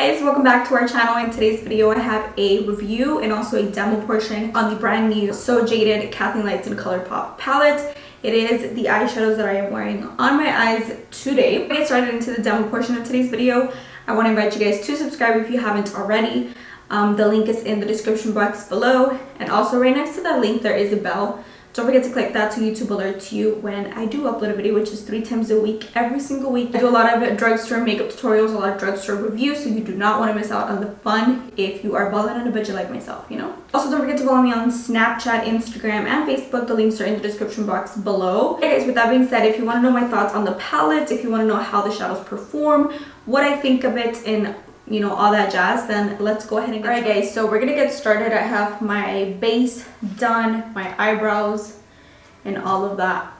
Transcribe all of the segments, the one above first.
Guys, welcome back to our channel. In today's video I have a review and also a demo portion on the brand new So Jaded Kathleen Lights and Colourpop palette. It is the eyeshadows that I am wearing on my eyes today. Before we get started into the demo portion of today's video, I want to invite you guys to subscribe if you haven't already. The link is in the description box below, and also right next to that link there is a bell. Don't forget to click that so YouTube alerts you when I do upload a video, which is 3 times a week, every single week. I do a lot of drugstore makeup tutorials, a lot of drugstore reviews, so you do not want to miss out on the fun if you are balling on a budget like myself, you know? Also, don't forget to follow me on Snapchat, Instagram, and Facebook. The links are in the description box below. Okay, guys, with that being said, if you want to know my thoughts on the palette, if you want to know how the shadows perform, what I think of it, and you know, all that jazz, then let's go ahead and get started. Alright guys, so we're gonna get started. I have my base done, my eyebrows, and all of that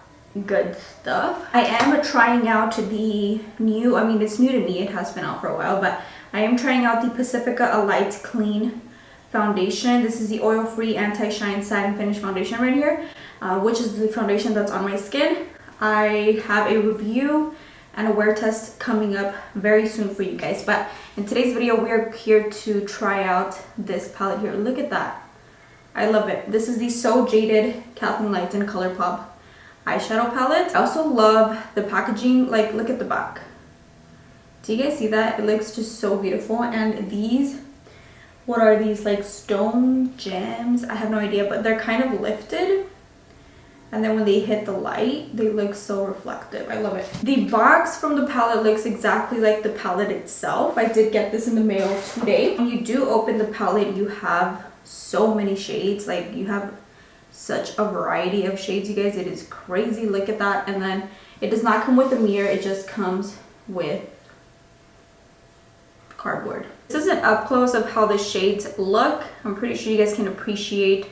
good stuff. I am trying out the new, it's new to me, it has been out for a while, but I am trying out the Pacifica A Light Clean foundation. This is the oil-free anti-shine satin finish foundation right here, which is the foundation that's on my skin. I have a review and a wear test coming up very soon for you guys, but in today's video we are here to try out this palette here. Look at that, I love it. This is the So Jaded Kathleen Lights and Colourpop eyeshadow palette. I also love the packaging. Like, look at the back, do you guys see that? It looks just so beautiful. And these, what are these, like stone gems? I have no idea, but they're kind of lifted, and then when they hit the light, they look so reflective. I love it. The box from the palette looks exactly like the palette itself. I did get this in the mail today. When you do open the palette, you have so many shades. Like, you have such a variety of shades, you guys. It is crazy. Look at that. And then it does not come with a mirror. It just comes with cardboard. This is an up close of how the shades look. I'm pretty sure you guys can appreciate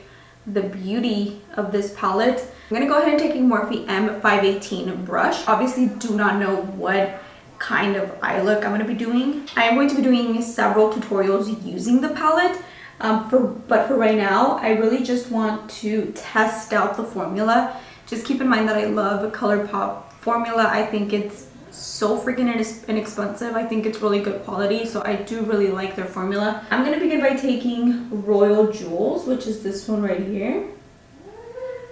the beauty of this palette. I'm gonna go ahead and take a Morphe M518 brush. Obviously do not know what kind of eye look I'm gonna be doing. I am going to be doing several tutorials using the palette, but for right now I really just want to test out the formula. Just keep in mind that I love Colourpop formula. I think it's so freaking inexpensive. I think it's really good quality, so I do really like their formula. I'm gonna begin by taking Royal Jewels, which is this one right here.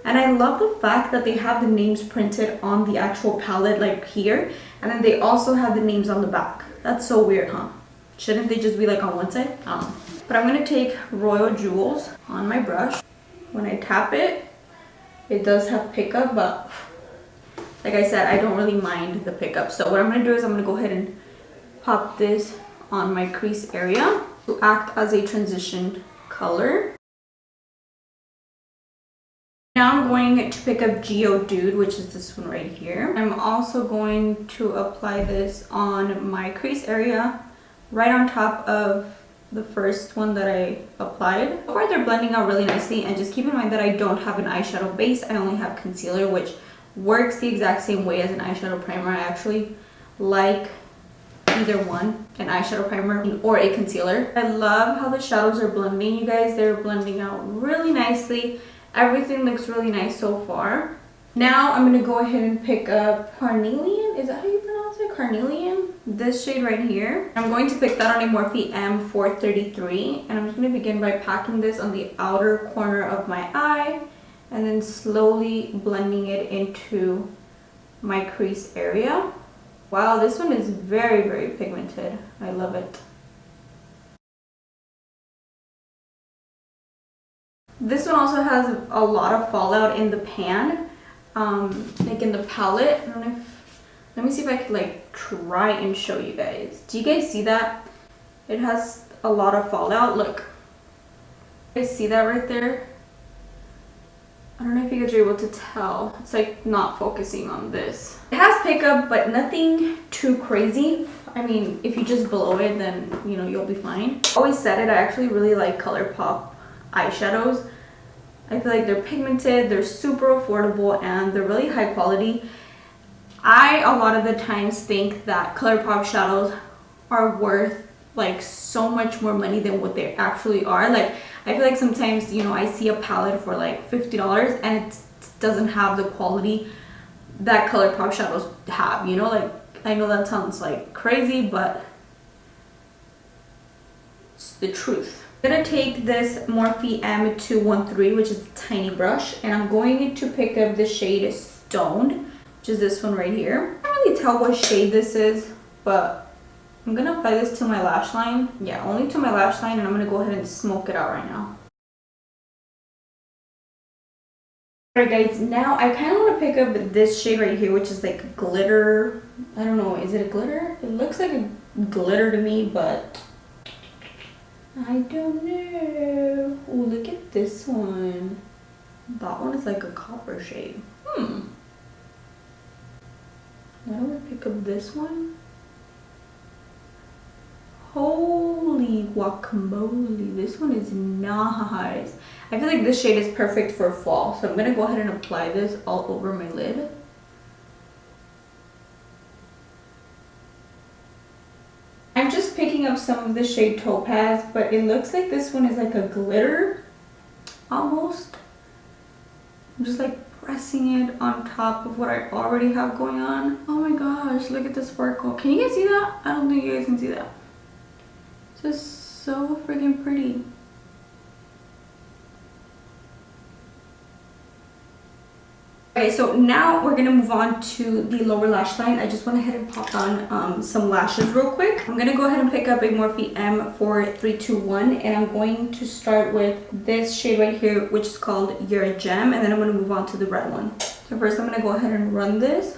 And I love the fact that they have the names printed on the actual palette, like here, and then they also have the names on the back. That's so weird, huh? Shouldn't they just be like on one side? I don't know. But I'm gonna take Royal Jewels on my brush. When I tap it, it does have pickup, but like I said, I don't really mind the pickup. So what I'm gonna do is I'm gonna go ahead and pop this on my crease area to act as a transition color. Now I'm going to pick up Geodude, which is this one right here. I'm also going to apply this on my crease area, right on top of the first one that I applied. So far they're blending out really nicely, and just keep in mind that I don't have an eyeshadow base. I only have concealer, which works the exact same way as an eyeshadow primer. I actually like either one, an eyeshadow primer or a concealer. I love how the shadows are blending, you guys. They're blending out really nicely. Everything looks really nice so far. Now I'm gonna go ahead and pick up Carnelian. Is that how you pronounce it? Carnelian? This shade right here. I'm going to pick that on a Morphe M433, and I'm just gonna begin by packing this on the outer corner of my eye and then slowly blending it into my crease area. Wow, this one is very, very pigmented. I love it. This one also has a lot of fallout in the pan, like in the palette. I don't know if, let me see if I could like try and show you guys. Do you guys see that? It has a lot of fallout. Look, you guys see that right there? I don't know if you guys are able to tell. It's like not focusing on this. It has pickup, but nothing too crazy. I mean, if you just blow it, then you know you'll be fine. I always said it, I actually really like Colourpop eyeshadows. I feel like they're pigmented, they're super affordable, and they're really high quality. I a lot of the times think that Colourpop shadows are worth like so much more money than what they actually are. Like, I feel like sometimes, you know, I see a palette for like $50 and it doesn't have the quality that Colourpop shadows have, you know? Like, I know that sounds like crazy, but the truth. I'm gonna take this Morphe M213, which is a tiny brush, and I'm going to pick up the shade Stoned, which is this one right here. I can't really tell what shade this is, but I'm gonna apply this to my lash line. Yeah, only to my lash line, and I'm gonna go ahead and smoke it out right now. Alright guys, now I kind of want to pick up this shade right here, which is like glitter. I don't know, is it a glitter? It looks like a glitter to me, but I don't know. Oh, look at this one. That one is like a copper shade. Why don't we pick up this one? Holy guacamole, this one is nice. I feel like this shade is perfect for fall, so I'm gonna go ahead and apply this all over my lid. I'm just picking up some of the shade Topaz, but it looks like this one is like a glitter almost. I'm just like pressing it on top of what I already have going on. Oh my gosh, look at the sparkle. Can you guys see that? I don't think you guys can see that. It's just so freaking pretty. Okay, so now we're gonna move on to the lower lash line. I just went ahead and popped on some lashes real quick. I'm gonna go ahead and pick up a Morphe M4321, and I'm going to start with this shade right here, which is called You're a Gem, and then I'm gonna move on to the red one. So first I'm gonna go ahead and run this.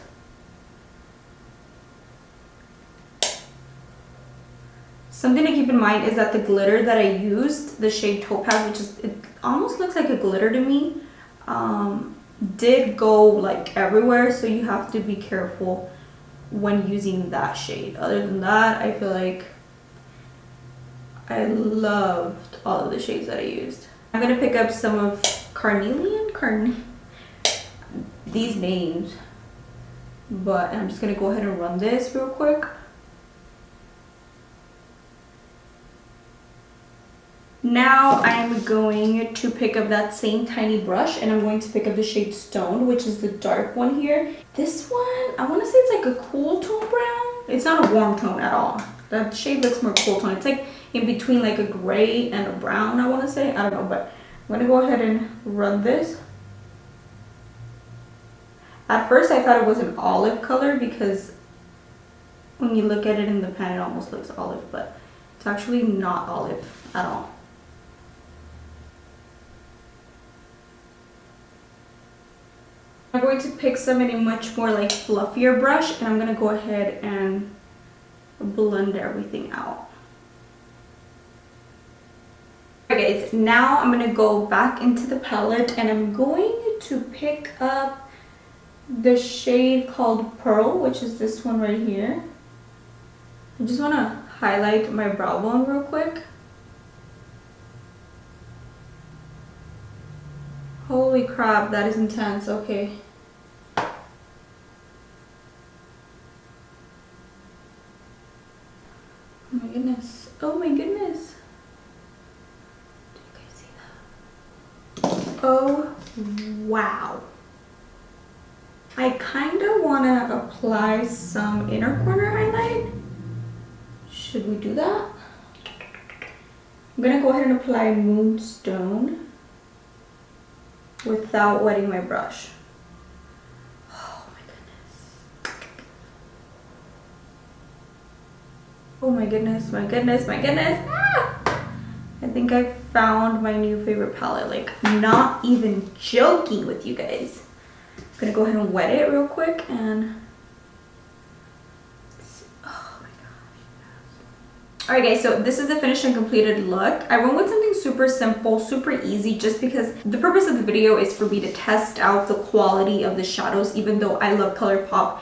Something to keep in mind is that the glitter that I used, the shade Topaz, which is, it almost looks like a glitter to me, did go like everywhere, so you have to be careful when using that shade. Other than that, I feel like I loved all of the shades that I used. I'm gonna pick up some of these names, but I'm just gonna go ahead and run this real quick. Now I'm going to pick up that same tiny brush, and I'm going to pick up the shade Stone, which is the dark one here. This one, I want to say it's like a cool tone brown. It's not a warm tone at all. That shade looks more cool tone. It's like in between like a gray and a brown, I want to say. I don't know, but I'm going to go ahead and run this. At first I thought it was an olive color because when you look at it in the pan, it almost looks olive, but it's actually not olive at all. I'm going to pick some in a much more like fluffier brush, and I'm going to go ahead and blend everything out. Okay guys, now I'm going to go back into the palette, and I'm going to pick up the shade called Pearl, which is this one right here. I just want to highlight my brow bone real quick. Holy crap, that is intense. Okay. Oh my goodness. Oh my goodness. Do you guys see that? Oh, wow. I kind of want to apply some inner corner highlight. Should we do that? I'm going to go ahead and apply Moonstone without wetting my brush. Oh my goodness. Oh my goodness, my goodness, my goodness. Ah! I think I found my new favorite palette. Like, not even joking with you guys. I'm gonna go ahead and wet it real quick and alright guys, so this is the finished and completed look. I went with something super simple, super easy, just because the purpose of the video is for me to test out the quality of the shadows. Even though I love Colourpop,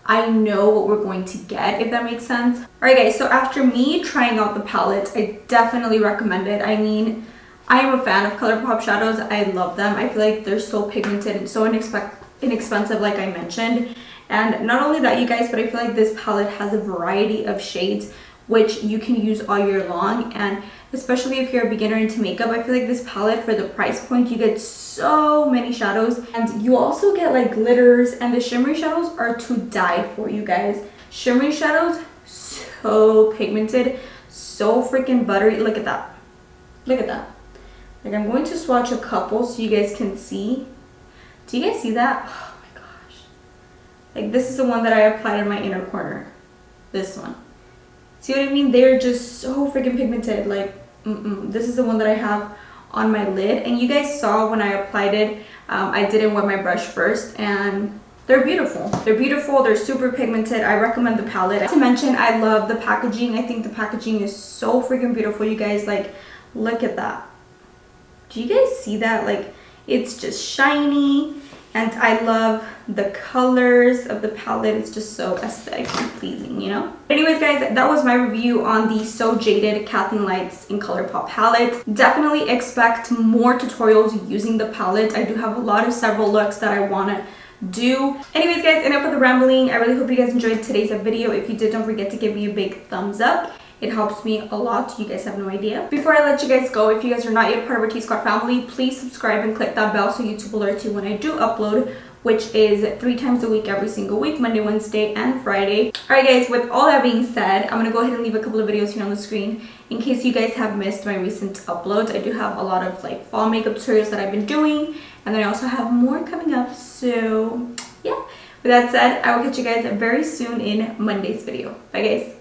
I know what we're going to get, if that makes sense. Alright guys, so after me trying out the palette, I definitely recommend it. I mean, I am a fan of Colourpop shadows. I love them. I feel like they're so pigmented and so inexpensive, like I mentioned. And not only that, you guys, but I feel like this palette has a variety of shades which you can use all year long. And especially if you're a beginner into makeup, I feel like this palette, for the price point, you get so many shadows, and you also get like glitters, and the shimmery shadows are to die for, you guys. Shimmery shadows, so pigmented. So freaking buttery. Look at that. Look at that. Like, I'm going to swatch a couple so you guys can see. Do you guys see that? Oh my gosh. Like, this is the one that I applied in my inner corner. This one. See what I mean? They're just so freaking pigmented. Like, this is the one that I have on my lid. And you guys saw when I applied it, I didn't wet my brush first. And they're beautiful. They're beautiful. They're super pigmented. I recommend the palette. Not to mention, I love the packaging. I think the packaging is so freaking beautiful, you guys. Like, look at that. Do you guys see that? Like, it's just shiny, and I love the colors of the palette. It's just so aesthetically pleasing, you know? Anyways, guys, that was my review on the So Jaded Kathleen Lights in Colourpop palette. Definitely expect more tutorials using the palette. I do have several looks that I want to do. Anyways, guys, enough of the rambling. I really hope you guys enjoyed today's video. If you did, don't forget to give me a big thumbs up. It helps me a lot. You guys have no idea. Before I let you guys go, if you guys are not yet part of our T-Squad family, please subscribe and click that bell so YouTube will alert you when I do upload, which is 3 times a week, every single week, Monday, Wednesday, and Friday. Alright guys, with all that being said, I'm going to go ahead and leave a couple of videos here on the screen in case you guys have missed my recent uploads. I do have a lot of like fall makeup tutorials that I've been doing, and then I also have more coming up. So yeah, with that said, I will catch you guys very soon in Monday's video. Bye guys.